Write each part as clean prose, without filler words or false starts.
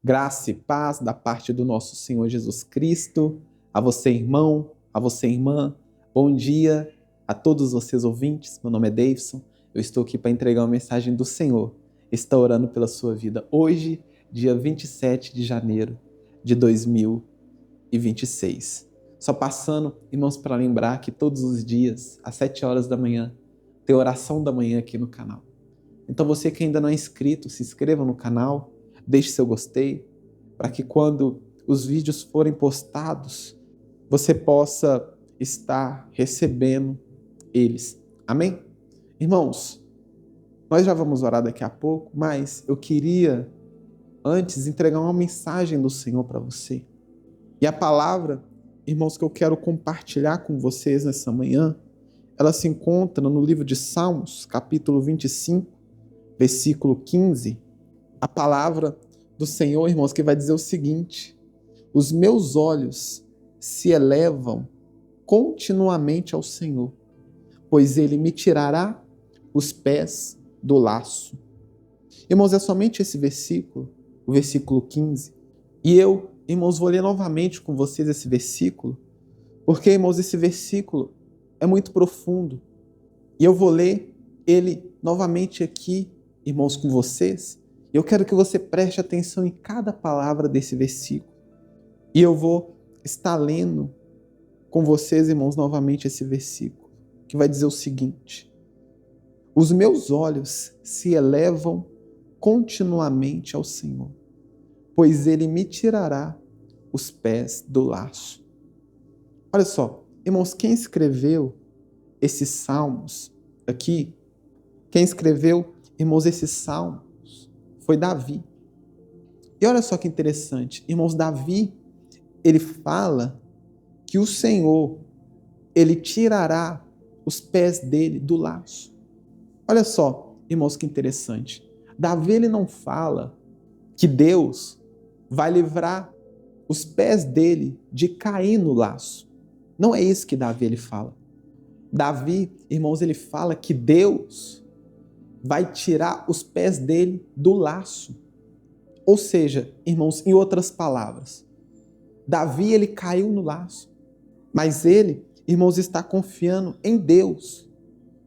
Graça e paz da parte do nosso Senhor Jesus Cristo, a você, irmão, a você, irmã. Bom dia a todos vocês ouvintes. Meu nome é Davidson. Eu estou aqui para entregar uma mensagem do Senhor. Estou orando pela sua vida hoje, dia 27 de janeiro de 2026. Só passando, irmãos, para lembrar que todos os dias, às 7 horas da manhã, tem oração da manhã aqui no canal. Então você que ainda não é inscrito, se inscreva no canal, deixe seu gostei, para que quando os vídeos forem postados, você possa estar recebendo eles. Amém? Irmãos, nós já vamos orar daqui a pouco, mas eu queria antes entregar uma mensagem do Senhor para você. E a palavra, irmãos, que eu quero compartilhar com vocês nessa manhã, ela se encontra no livro de Salmos, capítulo 25, versículo 15. A palavra do Senhor, irmãos, que vai dizer o seguinte: os meus olhos se elevam continuamente ao Senhor, pois Ele me tirará os pés do laço. Irmãos, é somente esse versículo, o versículo 15. E eu, irmãos, vou ler novamente com vocês esse versículo, porque, irmãos, esse versículo é muito profundo. E eu vou ler ele novamente aqui, irmãos, com vocês. Eu quero que você preste atenção em cada palavra desse versículo. E eu vou estar lendo com vocês, irmãos, novamente esse versículo, que vai dizer o seguinte: os meus olhos se elevam continuamente ao Senhor, pois Ele me tirará os pés do laço. Olha só, irmãos, quem escreveu esses salmos aqui, quem escreveu, irmãos, esses salmos foi Davi. E olha só que interessante, irmãos, Davi, ele fala que o Senhor, ele tirará os pés dele do laço. Olha só, irmãos, que interessante. Davi, ele não fala que Deus vai livrar os pés dele de cair no laço. Não é isso que Davi, ele fala. Davi, irmãos, ele fala que Deus vai tirar os pés dele do laço. Ou seja, irmãos, em outras palavras, Davi, ele caiu no laço, mas ele, irmãos, está confiando em Deus,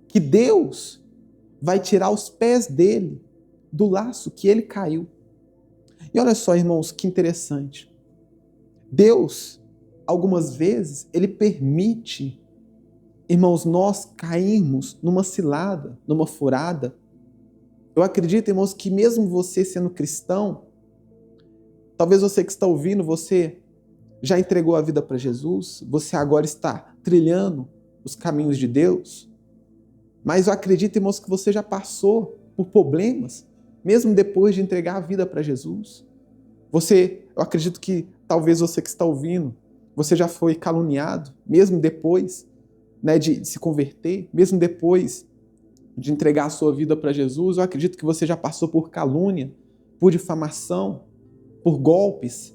que Deus vai tirar os pés dele do laço que ele caiu. E olha só, irmãos, que interessante. Deus, algumas vezes, ele permite, irmãos, nós cairmos numa cilada, numa furada. Eu acredito, irmãos, que mesmo você sendo cristão, talvez você que está ouvindo, você já entregou a vida para Jesus, você agora está trilhando os caminhos de Deus, mas eu acredito, irmãos, que você já passou por problemas, mesmo depois de entregar a vida para Jesus. Eu acredito que talvez você que está ouvindo, você já foi caluniado, mesmo depois, de se converter, mesmo depois de entregar a sua vida para Jesus. Eu acredito que você já passou por calúnia, por difamação, por golpes.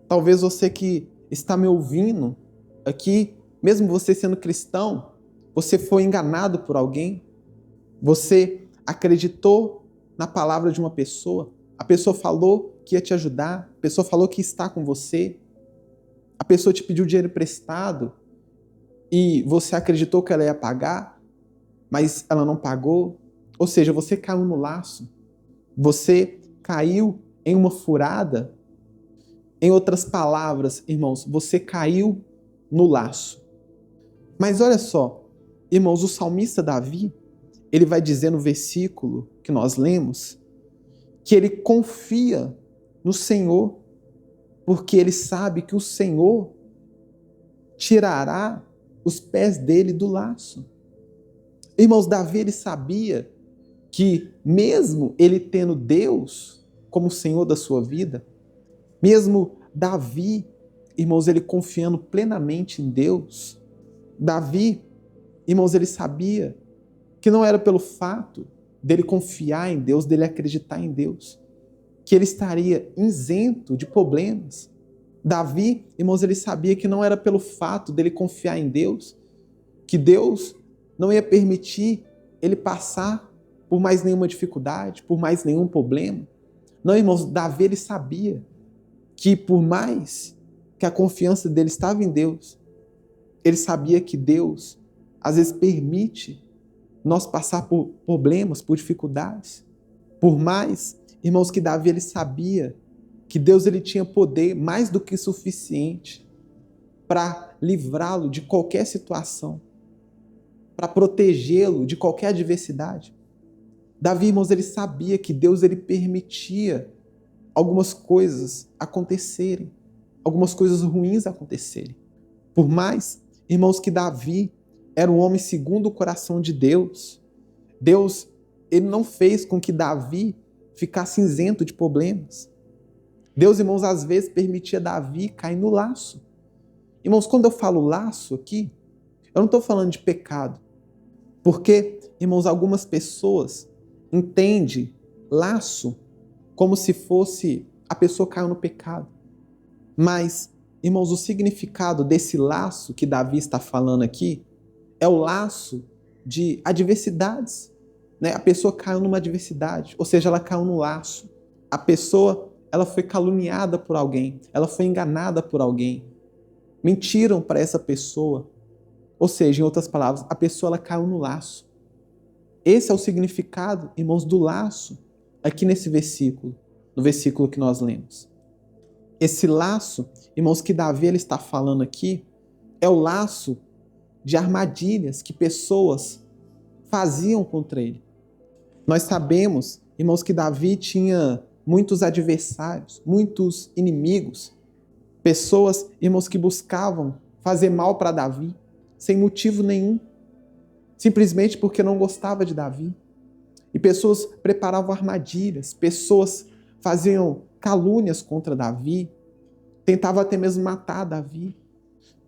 Talvez você que está me ouvindo aqui, mesmo você sendo cristão, você foi enganado por alguém, você acreditou na palavra de uma pessoa, a pessoa falou que ia te ajudar, a pessoa falou que está com você, a pessoa te pediu dinheiro emprestado e você acreditou que ela ia pagar, mas ela não pagou. Ou seja, você caiu no laço, você caiu em uma furada. Em outras palavras, irmãos, você caiu no laço. Mas olha só, irmãos, o salmista Davi, ele vai dizer no versículo que nós lemos, que ele confia no Senhor, porque ele sabe que o Senhor tirará os pés dele do laço. Irmãos, Davi, ele sabia que mesmo ele tendo Deus como Senhor da sua vida, mesmo Davi, irmãos, ele confiando plenamente em Deus, Davi, irmãos, ele sabia que não era pelo fato dele confiar em Deus, dele acreditar em Deus, que ele estaria isento de problemas. Davi, irmãos, ele sabia que não era pelo fato dele confiar em Deus, que Deus não ia permitir ele passar por mais nenhuma dificuldade, por mais nenhum problema. Não, irmãos, Davi ele sabia que por mais que a confiança dele estava em Deus, ele sabia que Deus às vezes permite nós passar por problemas, por dificuldades. Por mais, irmãos, que Davi ele sabia que Deus ele tinha poder mais do que suficiente para livrá-lo de qualquer situação, para protegê-lo de qualquer adversidade. Davi, irmãos, ele sabia que Deus ele permitia algumas coisas acontecerem, algumas coisas ruins acontecerem. Por mais, irmãos, que Davi era um homem segundo o coração de Deus, Deus ele não fez com que Davi ficasse isento de problemas. Deus, irmãos, às vezes permitia Davi cair no laço. Irmãos, quando eu falo laço aqui, eu não estou falando de pecado. Porque, irmãos, algumas pessoas entendem laço como se fosse a pessoa caiu no pecado. Mas, irmãos, o significado desse laço que Davi está falando aqui é o laço de adversidades. Né? A pessoa caiu numa adversidade, ou seja, ela caiu no laço. A pessoa ela foi caluniada por alguém, ela foi enganada por alguém. Mentiram para essa pessoa. Ou seja, em outras palavras, a pessoa ela caiu no laço. Esse é o significado, irmãos, do laço aqui nesse versículo, no versículo que nós lemos. Esse laço, irmãos, que Davi ele está falando aqui, é o laço de armadilhas que pessoas faziam contra ele. Nós sabemos, irmãos, que Davi tinha muitos adversários, muitos inimigos, pessoas, irmãos, que buscavam fazer mal para Davi, sem motivo nenhum, simplesmente porque não gostava de Davi. E pessoas preparavam armadilhas, pessoas faziam calúnias contra Davi, tentavam até mesmo matar Davi,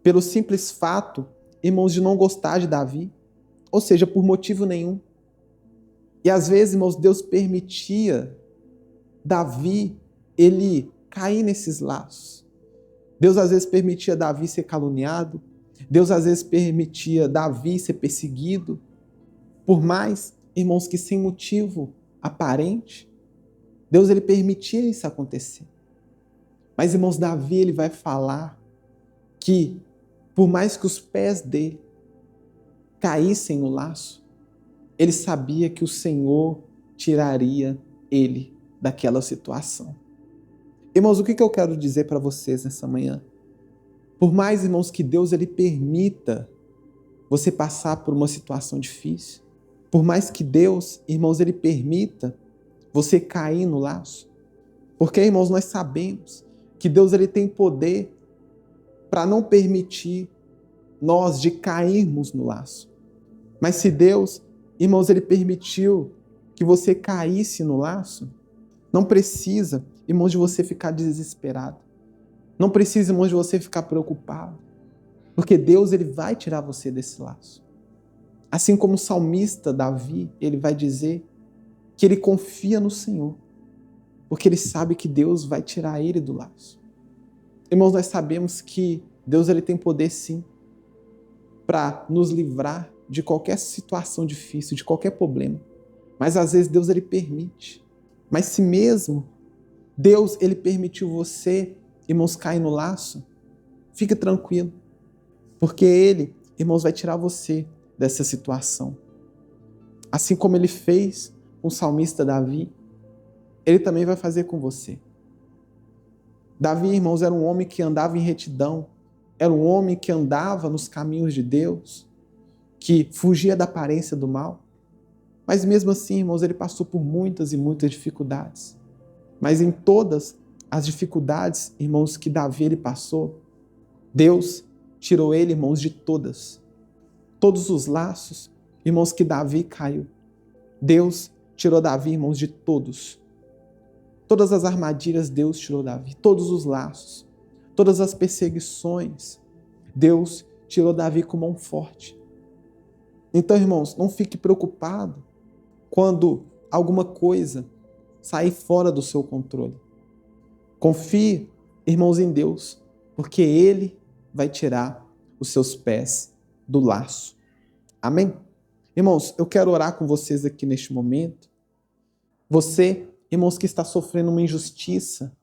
pelo simples fato, irmãos, de não gostar de Davi, ou seja, por motivo nenhum. E às vezes, irmãos, Deus permitia Davi, ele cair nesses laços. Deus às vezes permitia Davi ser caluniado, Deus às vezes permitia Davi ser perseguido, por mais, irmãos, que sem motivo aparente, Deus ele permitia isso acontecer. Mas, irmãos, Davi ele vai falar que por mais que os pés dele caíssem no laço, ele sabia que o Senhor tiraria ele daquela situação. Irmãos, o que eu quero dizer para vocês nessa manhã? Por mais, irmãos, que Deus ele permita você passar por uma situação difícil, por mais que Deus, irmãos, ele permita você cair no laço, porque, irmãos, nós sabemos que Deus ele tem poder para não permitir nós de cairmos no laço. Mas se Deus, irmãos, ele permitiu que você caísse no laço, não precisa, irmãos, de você ficar desesperado. Não precisa, irmãos, de você ficar preocupado. Porque Deus ele vai tirar você desse laço. Assim como o salmista Davi, ele vai dizer que ele confia no Senhor. Porque ele sabe que Deus vai tirar ele do laço. Irmãos, nós sabemos que Deus ele tem poder sim para nos livrar de qualquer situação difícil, de qualquer problema. Mas às vezes Deus ele permite. Mas se mesmo Deus ele permitiu você, irmãos, cair no laço, fique tranquilo. Porque Ele, irmãos, vai tirar você dessa situação. Assim como Ele fez com o salmista Davi, Ele também vai fazer com você. Davi, irmãos, era um homem que andava em retidão, era um homem que andava nos caminhos de Deus, que fugia da aparência do mal. Mas mesmo assim, irmãos, ele passou por muitas e muitas dificuldades. Mas em todas as dificuldades, irmãos, que Davi ele passou, Deus tirou ele, irmãos, de todas. Todos os laços, irmãos, que Davi caiu. Deus tirou Davi, irmãos, de todos. Todas as armadilhas Deus tirou Davi. Todos os laços. Todas as perseguições. Deus tirou Davi com mão forte. Então, irmãos, não fique preocupado quando alguma coisa sair fora do seu controle. Confie, irmãos, em Deus, porque Ele vai tirar os seus pés do laço. Amém? Irmãos, eu quero orar com vocês aqui neste momento. Você, irmãos, que está sofrendo uma injustiça.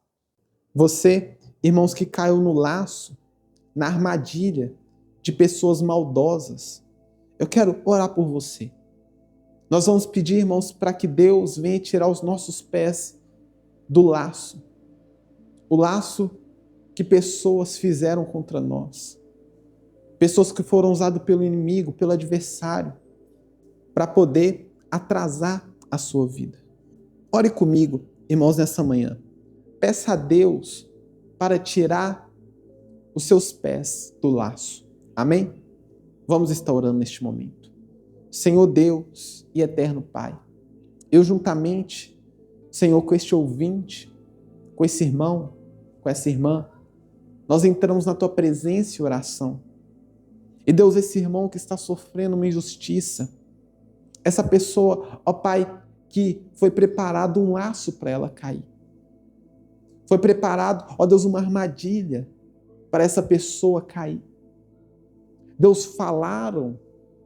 Você, irmãos, que caiu no laço, na armadilha de pessoas maldosas. Eu quero orar por você. Nós vamos pedir, irmãos, para que Deus venha tirar os nossos pés do laço. O laço que pessoas fizeram contra nós. Pessoas que foram usadas pelo inimigo, pelo adversário, para poder atrasar a sua vida. Ore comigo, irmãos, nessa manhã. Peça a Deus para tirar os seus pés do laço. Amém? Vamos estar orando neste momento. Senhor Deus e eterno Pai, eu juntamente, Senhor, com este ouvinte, com esse irmão, com essa irmã, nós entramos na Tua presença e oração. E Deus, esse irmão que está sofrendo uma injustiça, essa pessoa, ó Pai, que foi preparado um laço para ela cair. Foi preparado, ó Deus, uma armadilha para essa pessoa cair. Deus, falaram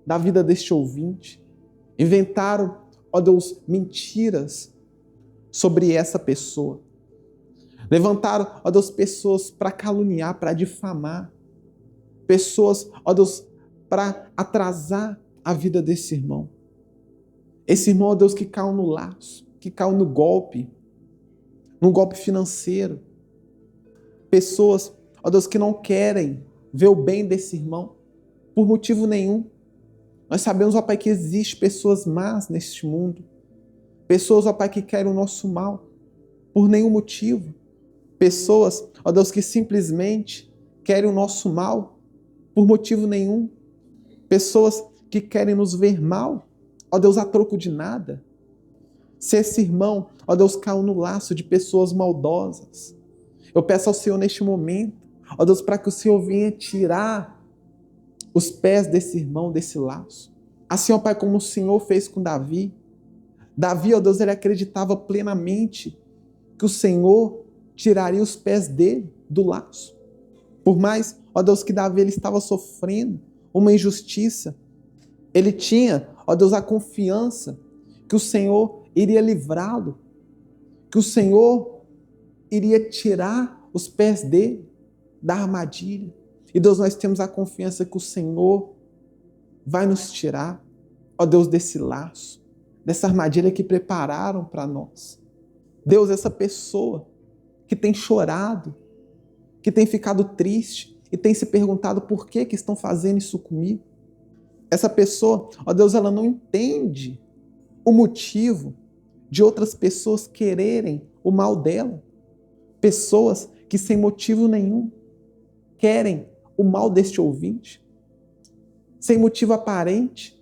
da vida deste ouvinte, inventaram, ó Deus, mentiras sobre essa pessoa. Levantaram, ó Deus, pessoas para caluniar, para difamar. Pessoas, ó Deus, para atrasar a vida desse irmão. Esse irmão, ó Deus, que caiu no laço, que caiu no golpe financeiro. Pessoas, ó Deus, que não querem ver o bem desse irmão por motivo nenhum. Nós sabemos, ó Pai, que existem pessoas más neste mundo. Pessoas, ó Pai, que querem o nosso mal por nenhum motivo. Pessoas, ó Deus, que simplesmente querem o nosso mal por motivo nenhum. Pessoas que querem nos ver mal, ó Deus, a troco de nada. Se esse irmão, ó Deus, caiu no laço de pessoas maldosas, eu peço ao Senhor neste momento, ó Deus, para que o Senhor venha tirar os pés desse irmão, desse laço. Assim, ó Pai, como o Senhor fez com Davi. Davi, ó Deus, ele acreditava plenamente que o Senhor tiraria os pés dele do laço. Por mais, ó Deus, que Davi ele estava sofrendo uma injustiça, ele tinha, ó Deus, a confiança que o Senhor iria livrá-lo, que o Senhor iria tirar os pés dele da armadilha. E Deus, nós temos a confiança que o Senhor vai nos tirar, ó Deus, desse laço, dessa armadilha que prepararam para nós. Deus, essa pessoa que tem chorado, que tem ficado triste e tem se perguntado por que estão fazendo isso comigo. Essa pessoa, ó Deus, ela não entende o motivo de outras pessoas quererem o mal dela. Pessoas que sem motivo nenhum querem o mal deste ouvinte. Sem motivo aparente,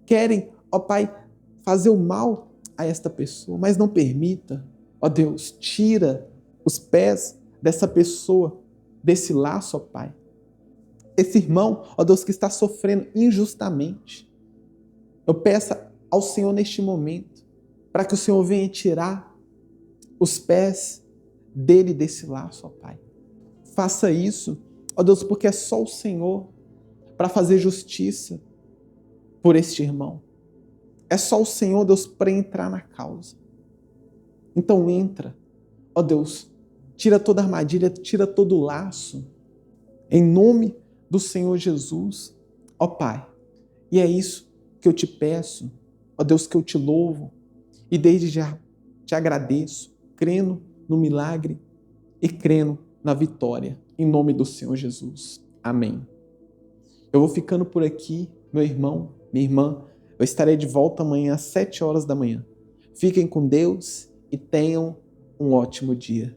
querem, ó Pai, fazer o mal a esta pessoa. Mas não permita, ó Deus, tira os pés dessa pessoa, desse laço, ó Pai. Esse irmão, ó Deus, que está sofrendo injustamente. Eu peço ao Senhor neste momento, para que o Senhor venha tirar os pés dele desse laço, ó Pai. Faça isso, ó Deus, porque é só o Senhor para fazer justiça por este irmão. É só o Senhor, Deus, para entrar na causa. Então entra, ó Deus, tira toda armadilha, tira todo o laço, em nome do Senhor Jesus, ó Pai. E é isso que eu te peço, ó Deus, que eu te louvo e desde já te agradeço, crendo no milagre e crendo na vitória, em nome do Senhor Jesus. Amém. Eu vou ficando por aqui, meu irmão, minha irmã. Eu estarei de volta amanhã às 7 horas da manhã. Fiquem com Deus e tenham um ótimo dia.